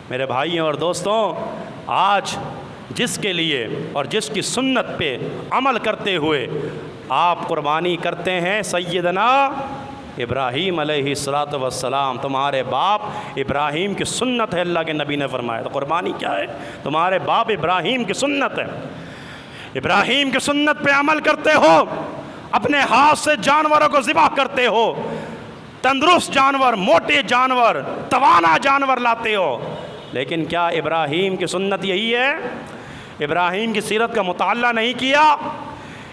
میرے بھائیوں اور دوستوں، آج جس کے لیے اور جس کی سنت پہ عمل کرتے ہوئے آپ قربانی کرتے ہیں، سیدنا ابراہیم علیہ السلام، تمہارے باپ ابراہیم کی سنت ہے، اللہ کے نبی نے فرمایا۔ تو قربانی کیا ہے؟ تمہارے باپ ابراہیم کی سنت ہے، ابراہیم کی سنت پہ عمل کرتے ہو، اپنے ہاتھ سے جانوروں کو ذبح کرتے ہو، تندرست جانور، موٹے جانور، توانا جانور لاتے ہو۔ لیکن کیا ابراہیم کی سنت یہی ہے؟ ابراہیم کی سیرت کا مطالعہ نہیں کیا؟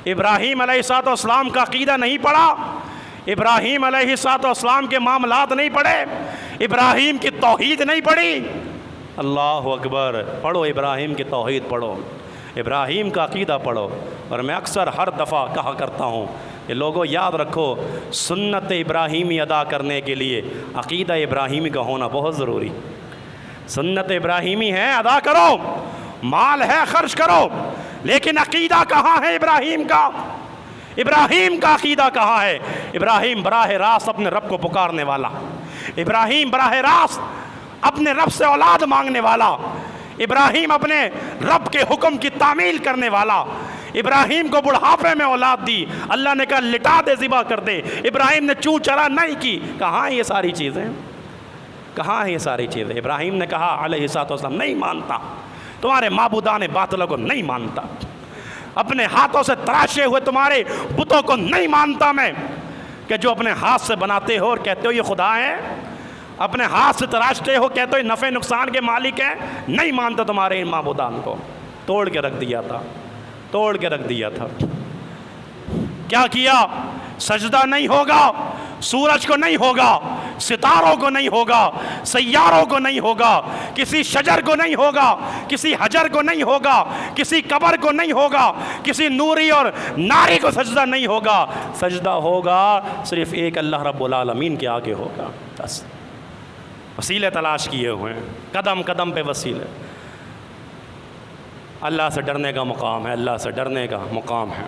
ابراہیم علیہ السلام کا عقیدہ نہیں پڑھا؟ ابراہیم علیہ السلام کے معاملات نہیں پڑھے؟ ابراہیم کی توحید نہیں پڑھی؟ اللہ اکبر! پڑھو ابراہیم کی توحید پڑھو، ابراہیم کا عقیدہ پڑھو۔ اور میں اکثر ہر دفعہ کہا کرتا ہوں کہ لوگوں یاد رکھو، سنت ابراہیمی ادا کرنے کے لیے عقیدہ ابراہیمی کا ہونا بہت ضروری۔ سنت ابراہیمی ہے، ادا کرو، مال ہے خرچ کرو، لیکن عقیدہ کہاں ہے ابراہیم کا؟ ابراہیم کا عقیدہ کہاں ہے؟ ابراہیم براہ راست اپنے رب کو پکارنے والا، ابراہیم براہ راست اپنے رب سے اولاد مانگنے والا، ابراہیم اپنے رب کے حکم کی تعمیل کرنے والا۔ ابراہیم کو بڑھاپے میں اولاد دی، اللہ نے کہا لٹا دے، ذبح کر دے، ابراہیم نے چوں چرا نہیں کی۔ کہاں ہیں یہ ساری چیزیں؟ کہاں ہیں یہ ساری چیزیں؟ ابراہیم نے کہا علیہ السلام، نہیں مانتا، تمہارے معبودان باطلوں کو نہیں مانتا، اپنے ہاتھوں سے تراشے ہوئے تمہارے بتوں کو نہیں مانتا میں، کہ جو اپنے ہاتھ سے بناتے ہو اور کہتے ہو یہ خدا ہے، اپنے ہاتھ سے تراشتے ہو کہتے ہو یہ نفع نقصان کے مالک ہیں، نہیں مانتا تمہارے ان معبودان کو۔ توڑ کے رکھ دیا تھا، توڑ کے رکھ دیا تھا۔ کیا کیا؟ سجدہ نہیں ہوگا، سورج کو نہیں ہوگا، ستاروں کو نہیں ہوگا، سیاروں کو نہیں ہوگا، کسی شجر کو نہیں ہوگا، کسی حجر کو نہیں ہوگا، کسی قبر کو نہیں ہوگا، کسی نوری اور ناری کو سجدہ نہیں ہوگا۔ سجدہ ہوگا صرف ایک اللہ رب العالمین کے آگے ہوگا۔ بس وسیلے تلاش کیے ہوئے ہیں، قدم قدم پہ وسیلے۔ اللہ سے ڈرنے کا مقام ہے، اللہ سے ڈرنے کا مقام ہے۔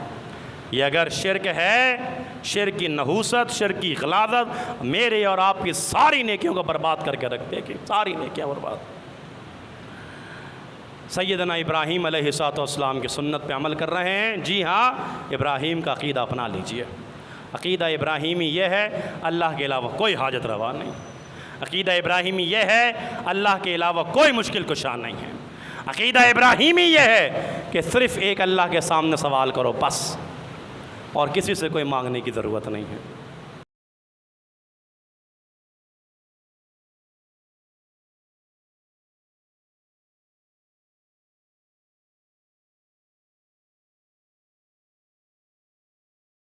یہ اگر شرک ہے، شرک کی نحوست، شرک کی غلاظت میرے اور آپ کی ساری نیکیوں کو برباد کر کے رکھ دے گی، ساری نیکیاں برباد۔ سیدنا ابراہیم علیہ السلام کی سنت پہ عمل کر رہے ہیں؟ جی ہاں، ابراہیم کا عقیدہ اپنا لیجئے۔ عقیدہ ابراہیمی یہ ہے، اللہ کے علاوہ کوئی حاجت روا نہیں۔ عقیدہ ابراہیمی یہ ہے، اللہ کے علاوہ کوئی مشکل کشا نہیں ہے۔ عقیدہ ابراہیمی یہ ہے کہ صرف ایک اللہ کے سامنے سوال کرو بس، اور کسی سے کوئی مانگنے کی ضرورت نہیں ہے۔